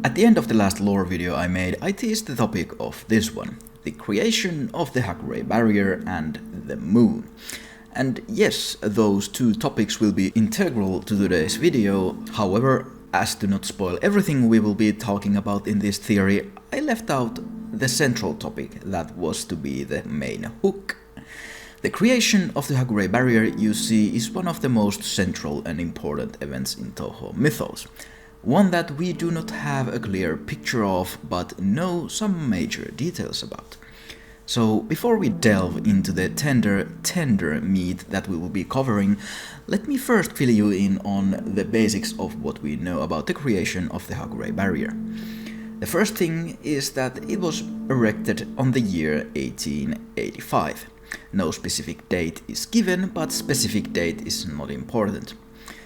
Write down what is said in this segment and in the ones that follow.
At the end of the last lore video I made, I teased the topic of this one, the creation of the Hakurei barrier and the moon. And yes, those two topics will be integral to today's video. However, as to not spoil everything we will be talking about in this theory, I left out the central topic that was to be the main hook. The creation of the Hakurei barrier, you see, is one of the most central and important events in Touhou mythos. One that we do not have a clear picture of, but know some major details about. So before we delve into the tender meat that we will be covering, let me first fill you in on the basics of what we know about the creation of the Hakurei barrier. The first thing is that it was erected on the year 1885. No specific date is given, but specific date is not important.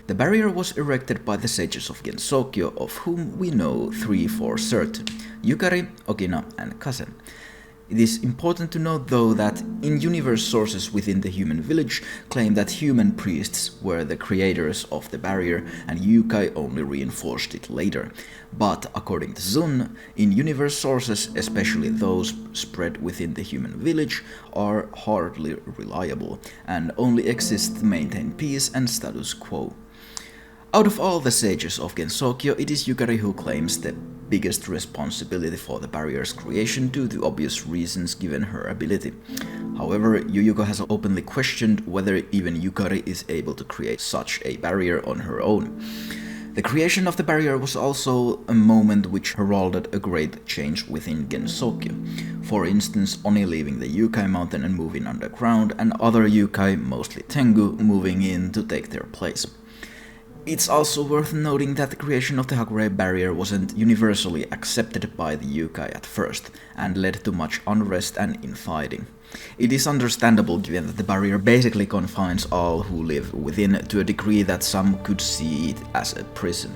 The barrier was erected by the sages of Gensokyo, of whom we know three for certain: Yukari, Okina, and Kasen. It is important to note though that in-universe sources within the human village claim that human priests were the creators of the barrier and Yukai only reinforced it later. But according to Zun, in-universe sources, especially those spread within the human village, are hardly reliable and only exist to maintain peace and status quo. Out of all the sages of Gensokyo, it is Yukari who claims the biggest responsibility for the barrier's creation due to obvious reasons given her ability. However, Yuyuko has openly questioned whether even Yukari is able to create such a barrier on her own. The creation of the barrier was also a moment which heralded a great change within Gensokyo. For instance, Oni leaving the Yukai mountain and moving underground, and other Yukai, mostly Tengu, moving in to take their place. It's also worth noting that the creation of the Hakurei barrier wasn't universally accepted by the Yukai at first, and led to much unrest and infighting. It is understandable given that the barrier basically confines all who live within to a degree that some could see it as a prison.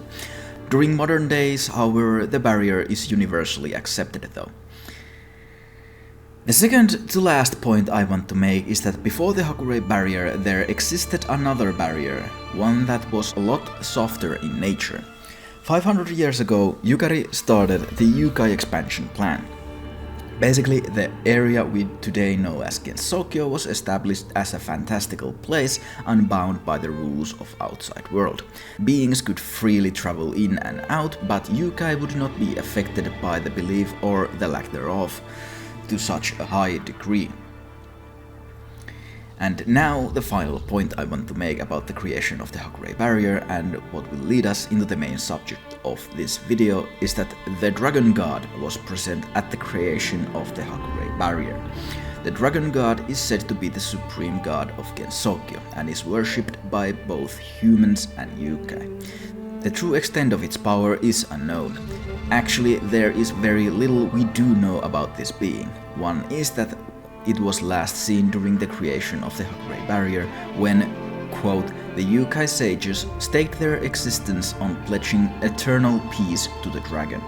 During modern days, however, the barrier is universally accepted though. The second to last point I want to make is that before the Hakurei barrier there existed another barrier, one that was a lot softer in nature. 500 years ago, Yukari started the Yukai expansion plan. Basically, the area we today know as Gensokyo was established as a fantastical place unbound by the rules of outside world. Beings could freely travel in and out, but Yukai would not be affected by the belief or the lack thereof to such a high degree. And now the final point I want to make about the creation of the Hakurei barrier and what will lead us into the main subject of this video is that the dragon god was present at the creation of the Hakurei barrier. The dragon god is said to be the supreme god of Gensokyo and is worshipped by both humans and Yukai. The true extent of its power is unknown. Actually, there is very little we do know about this being. One is that it was last seen during the creation of the Hakurei barrier when, quote, the Yukai sages staked their existence on pledging eternal peace to the dragon.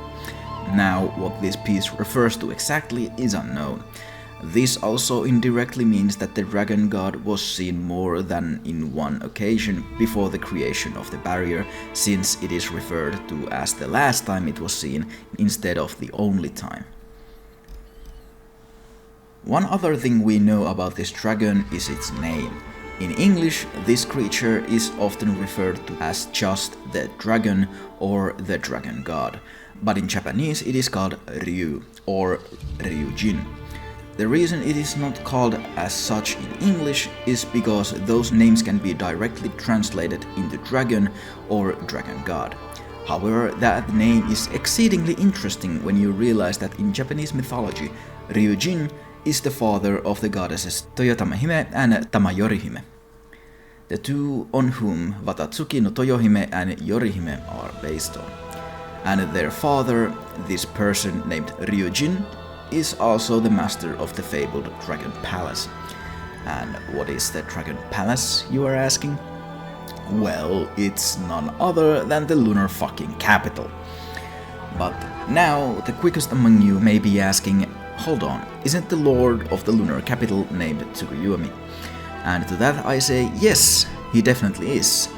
Now, what this peace refers to exactly is unknown. This also indirectly means that the dragon god was seen more than in one occasion before the creation of the barrier, since it is referred to as the last time it was seen instead of the only time. One other thing we know about this dragon is its name. In English, this creature is often referred to as just the dragon or the dragon god, but in Japanese it is called Ryu or Ryujin. The reason it is not called as such in English is because those names can be directly translated into dragon or dragon god. However, that name is exceedingly interesting when you realize that in Japanese mythology, Ryujin is the father of the goddesses Toyotamehime and Tamayorihime, the two on whom Watatsuki no Toyohime and Yorihime are based on. And their father, this person named Ryujin, is also the master of the fabled Dragon Palace. And what is the Dragon Palace, you are asking? Well, it's none other than the lunar fucking capital. But now, the quickest among you may be asking, hold on, isn't the lord of the lunar capital named Tsukuyomi? And to that I say, yes, he definitely is.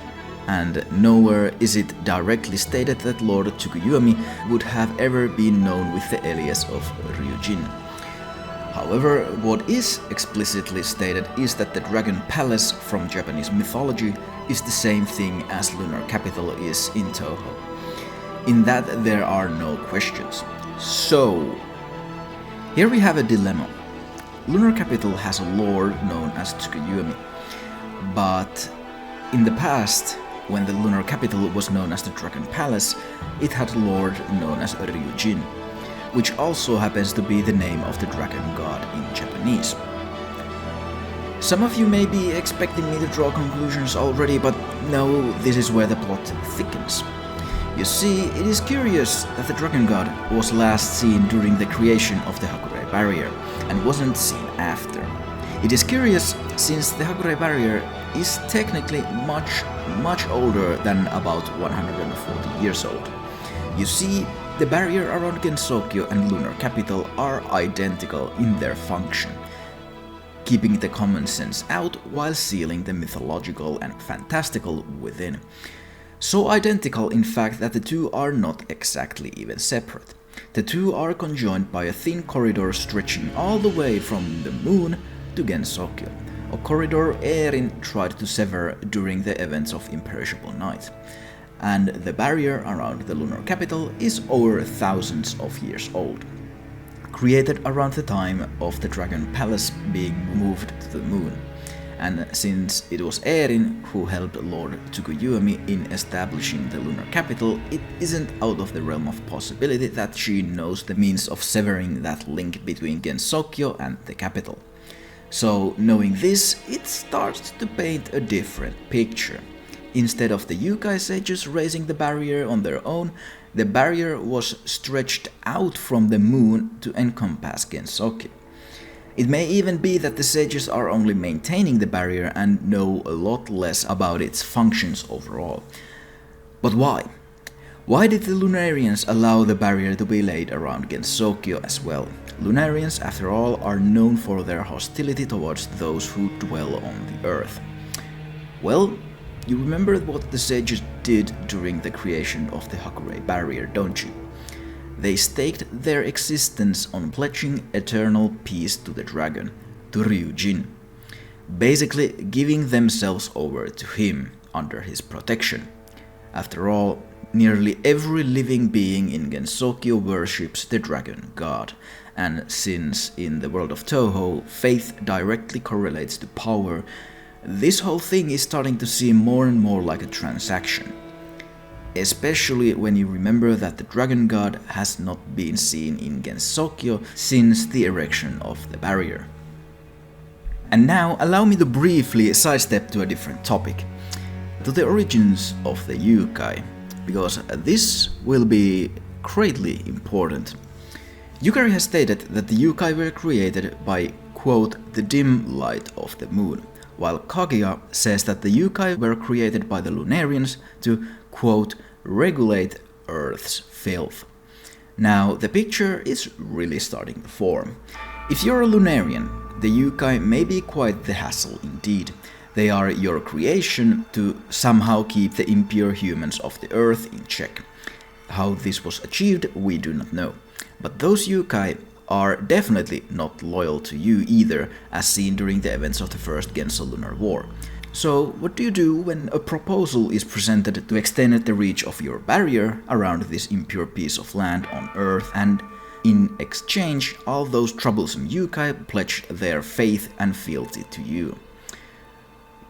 and nowhere is it directly stated that Lord Tsukuyomi would have ever been known with the alias of Ryujin. However, what is explicitly stated is that the Dragon Palace from Japanese mythology is the same thing as Lunar Capital is in Touhou. In that there are no questions. So, here we have a dilemma. Lunar Capital has a lord known as Tsukuyomi, but in the past, when the Lunar Capital was known as the Dragon Palace, it had a lord known as Ryujin, which also happens to be the name of the dragon god in Japanese. Some of you may be expecting me to draw conclusions already, but no, this is where the plot thickens. You see, it is curious that the dragon god was last seen during the creation of the Hakure barrier and wasn't seen after. It is curious since the Hakure barrier is technically much older than about 140 years old. You see, the barrier around Gensokyo and Lunar Capital are identical in their function, keeping the common sense out while sealing the mythological and fantastical within. So identical in fact that the two are not exactly even separate. The two are conjoined by a thin corridor stretching all the way from the moon to Gensokyo, a corridor Erin tried to sever during the events of Imperishable Night. And the barrier around the Lunar Capital is over thousands of years old, created around the time of the Dragon Palace being moved to the moon. And since it was Erin who helped Lord Tsukuyomi in establishing the Lunar Capital, it isn't out of the realm of possibility that she knows the means of severing that link between Gensokyo and the capital. So, knowing this, it starts to paint a different picture. Instead of the Yukai sages raising the barrier on their own, the barrier was stretched out from the moon to encompass Gensokyo. It may even be that the sages are only maintaining the barrier and know a lot less about its functions overall. But why? Why did the Lunarians allow the barrier to be laid around Gensokyo as well? Lunarians, after all, are known for their hostility towards those who dwell on the earth. Well, you remember what the sages did during the creation of the Hakure barrier, don't you? They staked their existence on pledging eternal peace to the dragon, to Ryujin, basically giving themselves over to him under his protection. After all, nearly every living being in Gensokyo worships the dragon god, and since in the world of Touhou faith directly correlates to power, this whole thing is starting to seem more and more like a transaction. Especially when you remember that the dragon god has not been seen in Gensokyo since the erection of the barrier. And now allow me to briefly sidestep to a different topic, to the origins of the Yukai, because this will be greatly important. Yukari has stated that the Yukai were created by, quote, the dim light of the moon, while Kaguya says that the Yukai were created by the Lunarians to, quote, regulate Earth's filth. Now, the picture is really starting to form. If you're a Lunarian, the Yukai may be quite the hassle indeed. They are your creation to somehow keep the impure humans of the Earth in check. How this was achieved, we do not know. But those Yukai are definitely not loyal to you either, as seen during the events of the First Genso Lunar War. So, what do you do when a proposal is presented to extend the reach of your barrier around this impure piece of land on Earth, and in exchange, all those troublesome Yukai pledge their faith and fealty to you?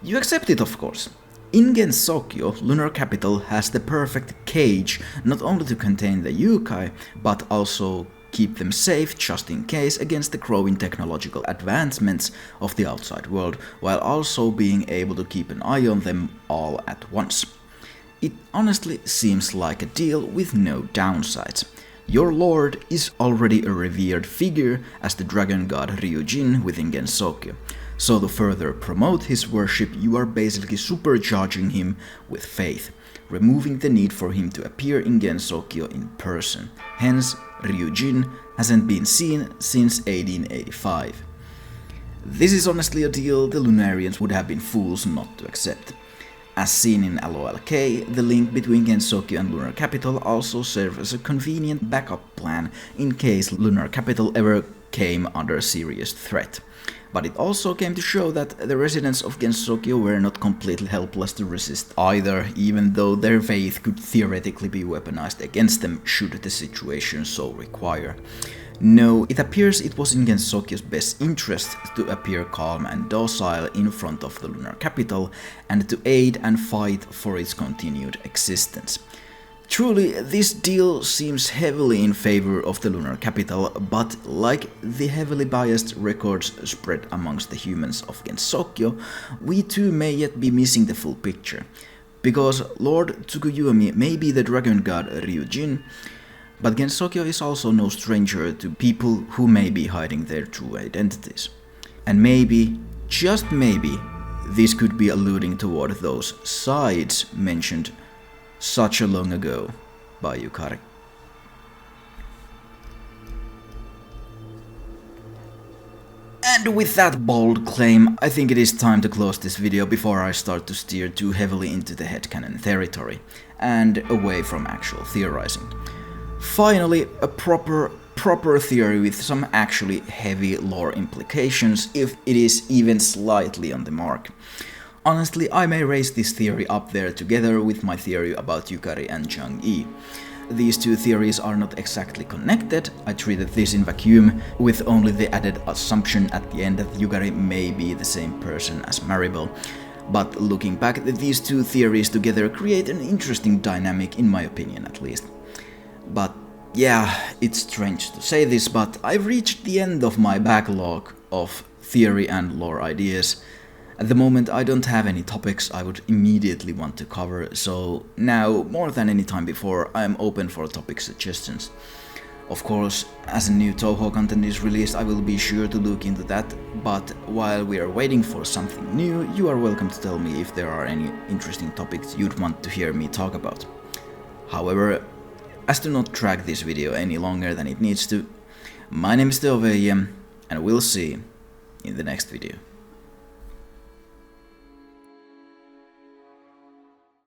You accept it, of course. In Gensokyo, Lunar Capital has the perfect cage, not only to contain the Yukai, but also keep them safe just in case against the growing technological advancements of the outside world, while also being able to keep an eye on them all at once. It honestly seems like a deal with no downsides. Your lord is already a revered figure as the dragon god Ryujin within Gensokyo, so to further promote his worship you are basically supercharging him with faith, removing the need for him to appear in Gensokyo in person. Hence, Ryujin hasn't been seen since 1885. This is honestly a deal the Lunarians would have been fools not to accept. As seen in LOLK, the link between Gensokyo and Lunar Capital also serves as a convenient backup plan in case Lunar Capital ever came under serious threat. But it also came to show that the residents of Gensokyo were not completely helpless to resist either, even though their faith could theoretically be weaponized against them should the situation so require. No, it appears it was in Gensokyo's best interest to appear calm and docile in front of the Lunar Capital and to aid and fight for its continued existence. Truly, this deal seems heavily in favor of the Lunar Capital, but like the heavily biased records spread amongst the humans of Gensokyo, we too may yet be missing the full picture. Because Lord Tsukuyomi may be the dragon god Ryujin, but Gensokyo is also no stranger to people who may be hiding their true identities. And maybe, just maybe, this could be alluding toward those sides mentioned such a long ago by Yukari. And with that bold claim, I think it is time to close this video before I start to steer too heavily into the headcanon territory, and away from actual theorizing. Finally, a proper theory with some actually heavy lore implications, if it is even slightly on the mark. Honestly, I may raise this theory up there together with my theory about Yukari and Chang'e. These two theories are not exactly connected. I treated this in vacuum, with only the added assumption at the end that Yukari may be the same person as Maribel. But looking back, these two theories together create an interesting dynamic, in my opinion at least. But yeah, it's strange to say this, but I've reached the end of my backlog of theory and lore ideas. At the moment I don't have any topics I would immediately want to cover, so now, more than any time before, I'm open for topic suggestions. Of course, as a new Touhou content is released, I will be sure to look into that, but while we are waiting for something new, you are welcome to tell me if there are any interesting topics you'd want to hear me talk about. However, as to not drag this video any longer than it needs to, my name is Touhou, and we'll see in the next video.